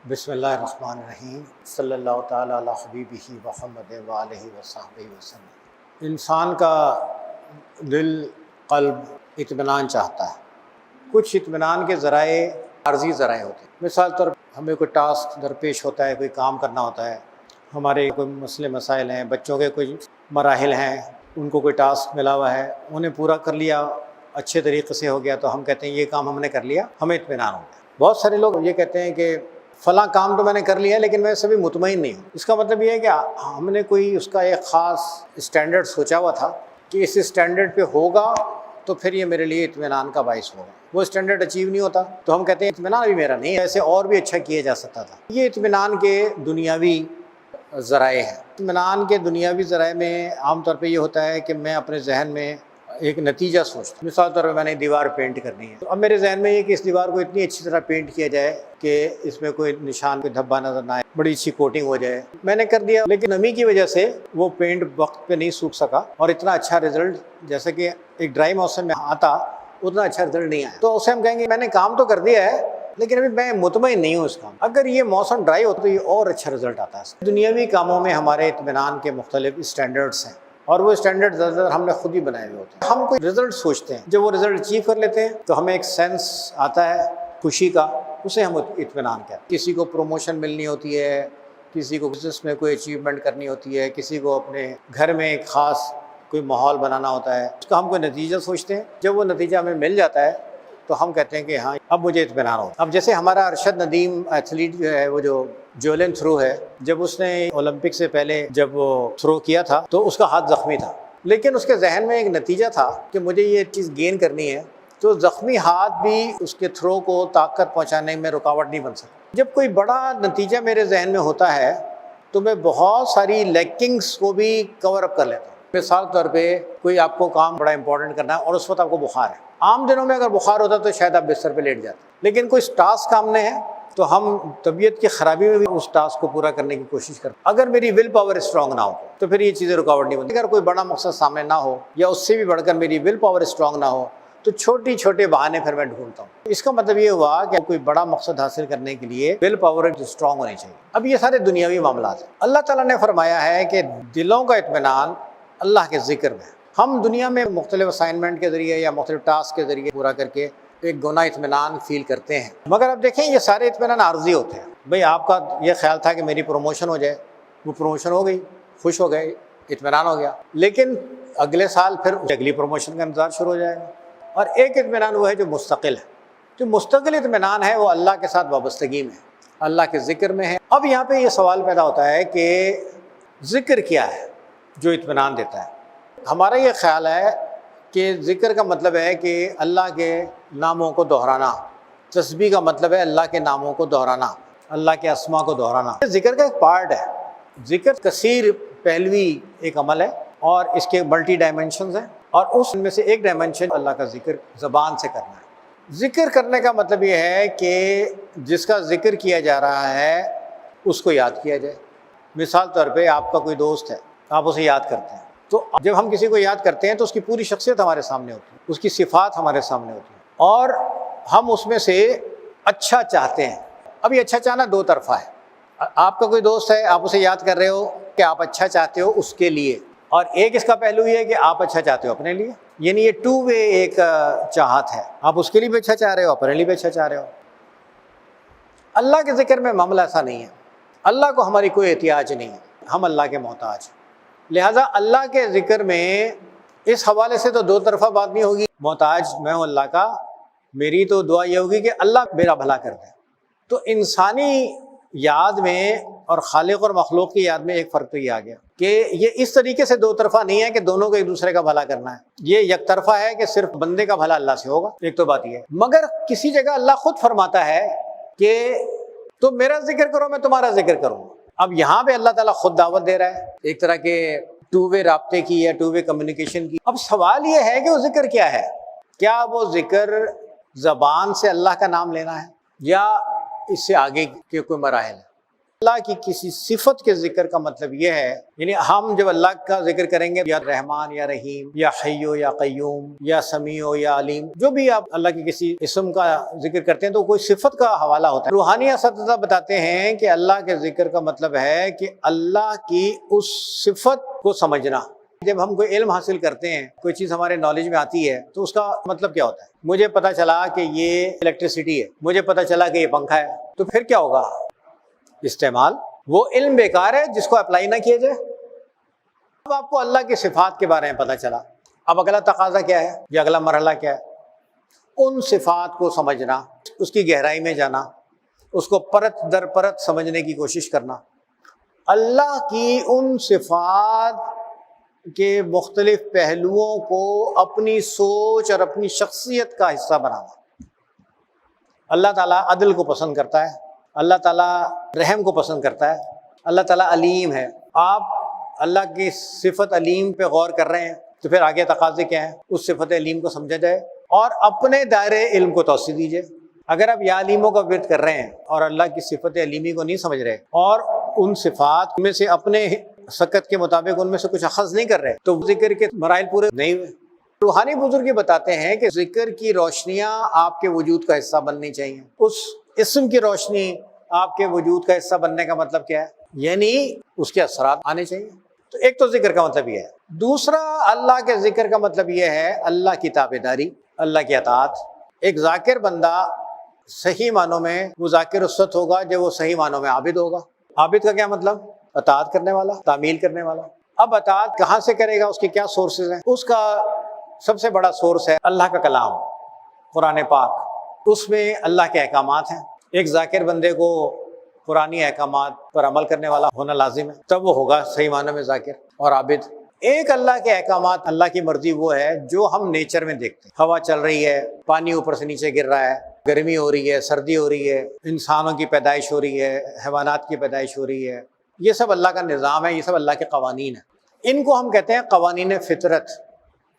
بسم اللہ الرحمن الرحیم صلی اللہ تعالیٰ علی حبیبہ محمد وآلہ وصحبہ وسلم۔ انسان کا دل قلب اطمینان چاہتا ہے۔ کچھ اطمینان کے ذرائع عارضی ذرائع ہوتے ہیں۔ مثال طور پر ہمیں کوئی ٹاسک درپیش ہوتا ہے، کوئی کام کرنا ہوتا ہے، ہمارے کوئی مسئلے مسائل ہیں، بچوں کے کوئی مراحل ہیں، ان کو کوئی ٹاسک ملا ہوا ہے، انہیں پورا کر لیا، اچھے طریقے سے ہو گیا تو ہم کہتے ہیں یہ کام ہم نے کر لیا، ہمیں اطمینان ہو گیا۔ بہت سارے لوگ یہ کہتے ہیں کہ فلاں کام تو میں نے کر لیا لیکن میں سبھی مطمئن نہیں ہوں۔ اس کا مطلب یہ ہے کہ ہم نے کوئی اس کا ایک خاص اسٹینڈرڈ سوچا ہوا تھا کہ اس اسٹینڈرڈ پہ ہوگا تو پھر یہ میرے لیے اطمینان کا باعث ہوگا۔ وہ اسٹینڈرڈ اچیو نہیں ہوتا تو ہم کہتے ہیں اطمینان ابھی میرا نہیں ہے، ایسے اور بھی اچھا کیا جا سکتا تھا۔ یہ اطمینان کے دنیاوی ذرائع ہیں۔ اطمینان کے دنیاوی ذرائع میں عام طور پہ یہ ہوتا ہے کہ میں اپنے ذہن میں ایک نتیجہ سوچتا ہوں۔ مثال طور پہ میں نے دیوار پینٹ کرنی ہے، تو اب میرے ذہن میں یہ کہ اس دیوار کو اتنی اچھی طرح پینٹ کیا جائے کہ اس میں کوئی نشان، کوئی دھبا نظر نہ آئے، بڑی اچھی کوٹنگ ہو جائے۔ میں نے کر دیا لیکن نمی کی وجہ سے وہ پینٹ وقت پہ نہیں سوکھ سکا اور اتنا اچھا رزلٹ جیسے کہ ایک ڈرائی موسم میں آتا اتنا اچھا رزلٹ نہیں آیا، تو اسے ہم کہیں گے میں نے کام تو کر دیا ہے لیکن ابھی میں مطمئن نہیں ہوں اس کام۔ اگر یہ موسم ڈرائی ہوتا تو یہ اور اچھا رزلٹ آتا ہے۔ دنیاوی کاموں میں ہمارے اطمینان کے مختلف اسٹینڈرڈس ہیں اور وہ اسٹینڈرڈ زیادہ تر ہم نے خود ہی بنائے ہوئے ہوتے ہیں۔ ہم کوئی رزلٹ سوچتے ہیں، جب وہ رزلٹ اچیو کر لیتے ہیں تو ہمیں ایک سینس آتا ہے خوشی کا، اسے ہم اطمینان کہتے ہیں۔ کسی کو پروموشن ملنی ہوتی ہے، کسی کو بزنس میں کوئی اچیومنٹ کرنی ہوتی ہے، کسی کو اپنے گھر میں ایک خاص کوئی ماحول بنانا ہوتا ہے، اس کا ہم کوئی نتیجہ سوچتے ہیں۔ جب وہ نتیجہ ہمیں مل جاتا ہے تو ہم کہتے ہیں کہ ہاں اب مجھے اطمینان ہو۔ اب جیسے ہمارا ارشد ندیم ایتھلیٹ جو ہے، وہ جو جولن تھرو ہے، جب اس نے اولمپک سے پہلے جب وہ تھرو کیا تھا تو اس کا ہاتھ زخمی تھا، لیکن اس کے ذہن میں ایک نتیجہ تھا کہ مجھے یہ چیز گین کرنی ہے، تو زخمی ہاتھ بھی اس کے تھرو کو طاقت پہنچانے میں رکاوٹ نہیں بن سکتا۔ جب کوئی بڑا نتیجہ میرے ذہن میں ہوتا ہے تو میں بہت ساری لیکنگس کو بھی کور اپ کر لیتا ہوں۔ مثال طور پہ کوئی آپ کو کام بڑا امپورٹنٹ کرنا ہے اور اس وقت آپ کو بخار ہے۔ عام دنوں میں اگر بخار ہوتا تو شاید آپ بستر پہ لیٹ جاتے، لیکن کوئی ٹاسک سامنے ہے تو ہم طبیعت کی خرابی میں بھی اس ٹاسک کو پورا کرنے کی کوشش کرتے ہیں۔ اگر میری ول پاور اسٹرانگ نہ ہو تو پھر یہ چیزیں رکاوٹ نہیں بنتی۔ اگر کوئی بڑا مقصد سامنے نہ ہو یا اس سے بھی بڑھ کر میری ول پاور اسٹرانگ نہ ہو تو چھوٹی چھوٹے بہانے پھر میں ڈھونڈتا ہوں۔ اس کا مطلب یہ ہوا کہ کوئی بڑا مقصد حاصل کرنے کے لیے ول پاور اسٹرانگ ہونی چاہیے۔ اب یہ سارے دنیاوی معاملات ہیں۔ اللہ تعالیٰ نے فرمایا ہے کہ دلوں کا اطمینان اللہ کے ذکر میں ہے۔ ہم دنیا میں مختلف اسائنمنٹ کے ذریعے یا مختلف ٹاسک کے ذریعے پورا کر کے ایک گنا اطمینان فیل کرتے ہیں، مگر اب دیکھیں یہ سارے اطمینان عارضی ہوتے ہیں۔ بھئی آپ کا یہ خیال تھا کہ میری پروموشن ہو جائے، وہ پروموشن ہو گئی، خوش ہو گئے، اطمینان ہو گیا، لیکن اگلے سال پھر اگلی پروموشن کا انتظار شروع ہو جائے گا۔ اور ایک اطمینان وہ ہے جو مستقل ہے۔ جو مستقل اطمینان ہے وہ اللہ کے ساتھ وابستگی میں ہے، اللہ کے ذکر میں ہے۔ اب یہاں پہ یہ سوال پیدا ہوتا ہے کہ ذکر کیا ہے جو اطمینان دیتا ہے؟ ہمارا یہ خیال ہے کہ ذکر کا مطلب ہے کہ اللہ کے ناموں کو دہرانا، تسبیح کا مطلب ہے اللہ کے ناموں کو دہرانا، اللہ کے اسماء کو دہرانا۔ ذکر کا ایک پارٹ ہے۔ ذکر کثیر پہلوی ایک عمل ہے اور اس کے ملٹی ڈائمنشنز ہیں، اور اس میں سے ایک ڈائمنشن اللہ کا ذکر زبان سے کرنا ہے۔ ذکر کرنے کا مطلب یہ ہے کہ جس کا ذکر کیا جا رہا ہے اس کو یاد کیا جائے۔ مثال طور پہ آپ کا کوئی دوست ہے، آپ اسے یاد کرتے ہیں، تو جب ہم کسی کو یاد کرتے ہیں تو اس کی پوری شخصیت ہمارے سامنے ہوتی ہے، اس کی صفات ہمارے سامنے ہوتی ہیں، اور ہم اس میں سے اچھا چاہتے ہیں۔ اب یہ اچھا چاہنا دو طرفہ ہے۔ آپ کا کوئی دوست ہے، آپ اسے یاد کر رہے ہو کہ آپ اچھا چاہتے ہو اس کے لیے، اور ایک اس کا پہلو یہ ہے کہ آپ اچھا چاہتے ہو اپنے لیے، یعنی یہ ٹو وے ایک چاہت ہے۔ آپ اس کے لیے بھی اچھا چاہ رہے ہو، اپنے لیے بھی اچھا چاہ رہے ہو۔ اللہ کے ذکر میں معاملہ ایسا نہیں ہے۔ اللہ کو ہماری کوئی احتیاج نہیں ہے، ہم اللہ کے محتاج ہیں۔ لہٰذا اللہ کے ذکر میں اس حوالے سے تو دو طرفہ بات نہیں ہوگی، محتاج میں ہوں اللہ کا، میری تو دعا یہ ہوگی کہ اللہ میرا بھلا کر دے۔ تو انسانی یاد میں اور خالق اور مخلوق کی یاد میں ایک فرق تو یہ آ گیا کہ یہ اس طریقے سے دو طرفہ نہیں ہے کہ دونوں کو ایک دوسرے کا بھلا کرنا ہے۔ یہ یک طرفہ ہے کہ صرف بندے کا بھلا اللہ سے ہوگا، ایک تو بات یہ ہے۔ مگر کسی جگہ اللہ خود فرماتا ہے کہ تم میرا ذکر کرو، میں تمہارا ذکر کروں۔ اب یہاں پہ اللہ تعالیٰ خود دعوت دے رہا ہے ایک طرح کے ٹو وے رابطے کی یا ٹو وے کمیونیکیشن کی۔ اب سوال یہ ہے کہ وہ ذکر کیا ہے؟ کیا وہ ذکر زبان سے اللہ کا نام لینا ہے یا اس سے آگے کے کوئی مراحل ہے؟ اللہ کی کسی صفت کے ذکر کا مطلب یہ ہے، یعنی ہم جب اللہ کا ذکر کریں گے، یا رحمان یا رحیم یا حیو یا قیوم یا سمیع یا علیم، جو بھی آپ اللہ کی کسی اسم کا ذکر کرتے ہیں تو کوئی صفت کا حوالہ ہوتا ہے۔ روحانی اساتذہ بتاتے ہیں کہ اللہ کے ذکر کا مطلب ہے کہ اللہ کی اس صفت کو سمجھنا۔ جب ہم کوئی علم حاصل کرتے ہیں، کوئی چیز ہمارے نالج میں آتی ہے تو اس کا مطلب کیا ہوتا ہے؟ مجھے پتا چلا کہ یہ الیکٹریسٹی ہے، مجھے پتا چلا کہ یہ پنکھا ہے، تو پھر کیا ہوگا؟ استعمال۔ وہ علم بیکار ہے جس کو اپلائی نہ کیا جائے۔ اب آپ کو اللہ کی صفات کے بارے میں پتا چلا، اب اگلا تقاضا کیا ہے یا اگلا مرحلہ کیا ہے؟ ان صفات کو سمجھنا، اس کی گہرائی میں جانا، اس کو پرت در پرت سمجھنے کی کوشش کرنا، اللہ کی ان صفات کے مختلف پہلوؤں کو اپنی سوچ اور اپنی شخصیت کا حصہ بنانا۔ اللہ تعالیٰ عدل کو پسند کرتا ہے، اللہ تعالیٰ رحم کو پسند کرتا ہے، اللہ تعالیٰ علیم ہے۔ آپ اللہ کی صفت علیم پہ غور کر رہے ہیں تو پھر آگے تقاضے کیا ہیں؟ اس صفت علیم کو سمجھا جائے اور اپنے دائرے علم کو توسیع دیجیے۔ اگر آپ یا علیموں کا ورد کر رہے ہیں اور اللہ کی صفت علیمی کو نہیں سمجھ رہے اور ان صفات میں سے اپنے سکت کے مطابق ان میں سے کچھ اخذ نہیں کر رہے تو ذکر کے مراحل پورے نہیں ہوئے۔ روحانی بزرگ یہ بتاتے ہیں کہ ذکر کی روشنیاں آپ کے وجود کا حصہ بننی چاہیے۔ اس اسم کی روشنی آپ کے وجود کا حصہ بننے کا مطلب کیا ہے؟ یعنی اس کے اثرات آنے چاہیے۔ تو ایک تو ذکر کا مطلب یہ ہے۔ دوسرا، اللہ کے ذکر کا مطلب یہ ہے اللہ کی تابعداری، اللہ کی اطاعت۔ ایک ذاکر بندہ صحیح معنوں میں وہ ذاکر اس وقت ہوگا جب وہ صحیح معنوں میں عابد ہوگا۔ عابد کا کیا مطلب؟ اطاعت کرنے والا، تعمیل کرنے والا۔ اب اطاعت کہاں سے کرے گا؟ اس کے کیا سورسز ہیں؟ اس کا سب سے بڑا سورس ہے اللہ کا کلام، قرآن پاک۔ اس میں اللہ کے احکامات ہیں۔ ایک ذاکر بندے کو قرآنی احکامات پر عمل کرنے والا ہونا لازم ہے، تب وہ ہوگا صحیح معنوں میں ذاکر اور عابد۔ ایک اللہ کے احکامات، اللہ کی مرضی وہ ہے جو ہم نیچر میں دیکھتے ہیں۔ ہوا چل رہی ہے، پانی اوپر سے نیچے گر رہا ہے، گرمی ہو رہی ہے، سردی ہو رہی ہے، انسانوں کی پیدائش ہو رہی ہے، حیوانات کی پیدائش ہو رہی ہے۔ یہ سب اللہ کا نظام ہے، یہ سب اللہ کے قوانین ہیں۔ ان کو ہم کہتے ہیں قوانین فطرت۔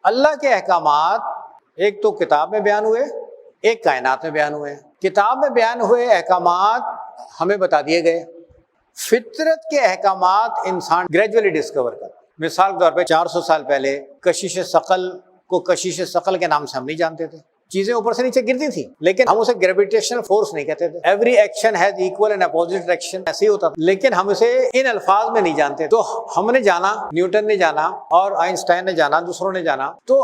اللہ کے احکامات ایک تو کتاب میں بیان ہوئے، ایک کائنات میں بیان ہوئے۔ کتاب میں بیان ہوئے احکامات ہمیں بتا دیے گئے، فطرت کے احکامات انسان گریجولی ڈسکور کرتا۔ مثال کے طور پہ 400 سال پہلے کشش ثقل کو کشش ثقل کے نام سے ہم نہیں جانتے تھے۔ چیزیں اوپر سے نیچے گرتی تھیں لیکن ہم اسے گریویٹیشنل فورس نہیں کہتے تھے۔ Every action has equal and opposite action, ایسے ہی ہوتا تھا، لیکن ہم اسے ان الفاظ میں نہیں جانتے۔ تو ہم نے جانا، نیوٹن نے جانا اور آئنسٹائن نے جانا، دوسروں نے جانا، تو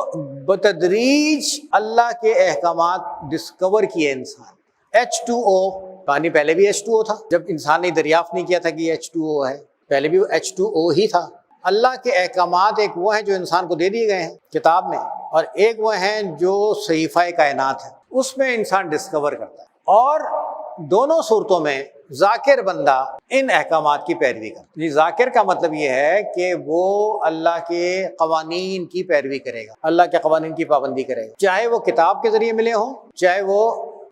بتدریج اللہ کے احکامات ڈسکور کیے انسان۔ H2O، پانی پہلے بھی H2O تھا، جب انسان نے دریافت نہیں کیا تھا کہ یہ H2O ہے، پہلے بھی وہ H2O ہی تھا۔ اللہ کے احکامات ایک وہ ہیں جو انسان کو دے دیے گئے ہیں کتاب میں، اور ایک وہ ہیں جو صحیفہ کائنات ہے، اس میں انسان ڈسکور کرتا ہے۔ اور دونوں صورتوں میں ذاکر بندہ ان احکامات کی پیروی کرتا ہے۔ ذاکر کا مطلب یہ ہے کہ وہ اللہ کے قوانین کی پیروی کرے گا، اللہ کے قوانین کی پابندی کرے گا، چاہے وہ کتاب کے ذریعے ملے ہوں، چاہے وہ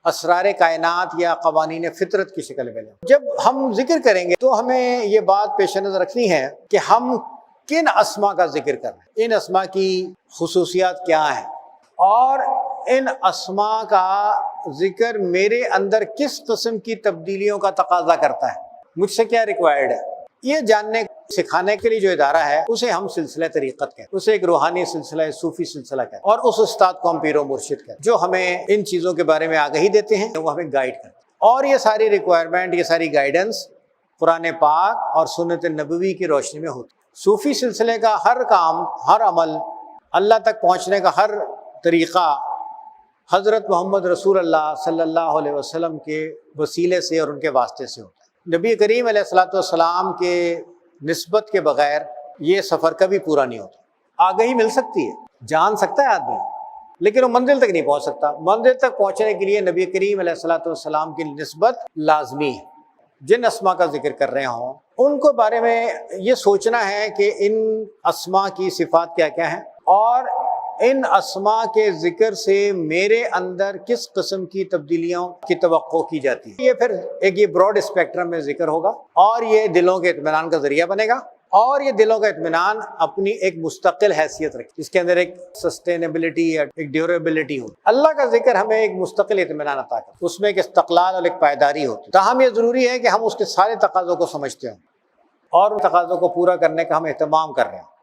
اسرار کائنات یا قوانین فطرت کی شکل میں لیں۔ جب ہم ذکر کریں گے تو ہمیں یہ بات پیش نظر رکھنی ہے کہ ہم کن اسما کا ذکر کر رہے ہیں، ان اسما کی خصوصیات کیا ہیں، اور ان اسما کا ذکر میرے اندر کس قسم کی تبدیلیوں کا تقاضا کرتا ہے، مجھ سے کیا ریکوائرڈ ہے۔ یہ جاننے سکھانے کے لیے جو ادارہ ہے اسے ہم سلسلہ طریقت کہتے ہیں، اسے ایک روحانی سلسلہ، صوفی سلسلہ کہتے ہیں، اور اس استاد کو ہم پیر و مرشد کہتے ہیں جو ہمیں ان چیزوں کے بارے میں آگہی دیتے ہیں، وہ ہمیں گائیڈ کرتے ہیں۔ اور یہ ساری ریکوائرمنٹ، یہ ساری گائیڈنس قرآن پاک اور سنت نبوی کی روشنی میں ہوتی ہے۔ صوفی سلسلے کا ہر کام، ہر عمل، اللہ تک پہنچنے کا ہر طریقہ حضرت محمد رسول اللہ صلی اللہ علیہ وسلم کے وسیلے سے اور ان کے واسطے سے ہوتا ہے۔ نبی کریم علیہ الصلوۃ والسلام کے نسبت کے بغیر یہ سفر کبھی پورا نہیں ہوتا۔ آگہی مل سکتی ہے، جان سکتا ہے آدمی، لیکن وہ منزل تک نہیں پہنچ سکتا۔ منزل تک پہنچنے کے لیے نبی کریم علیہ الصلوۃ والسلام کی نسبت لازمی ہے۔ جن اسما کا ذکر کر رہے ہوں ان کو بارے میں یہ سوچنا ہے کہ ان اسما کی صفات کیا کیا ہیں، اور ان اسما کے ذکر سے میرے اندر کس قسم کی تبدیلیوں کی توقع کی جاتی ہے۔ یہ پھر ایک یہ براڈ اسپیکٹرم میں ذکر ہوگا، اور یہ دلوں کے اطمینان کا ذریعہ بنے گا، اور یہ دلوں کا اطمینان اپنی ایک مستقل حیثیت رکھے، جس کے اندر ایک سسٹینیبلٹی یا ایک ڈیوریبلٹی ہو۔ اللہ کا ذکر ہمیں ایک مستقل اطمینان عطا کرتا ہے، اس میں ایک استقلال اور ایک پائیداری ہوتی ہے۔ تاہم یہ ضروری ہے کہ ہم اس کے سارے تقاضوں کو سمجھتے ہوں اور ان تقاضوں کو پورا کرنے کا ہم اہتمام کر رہے ہیں۔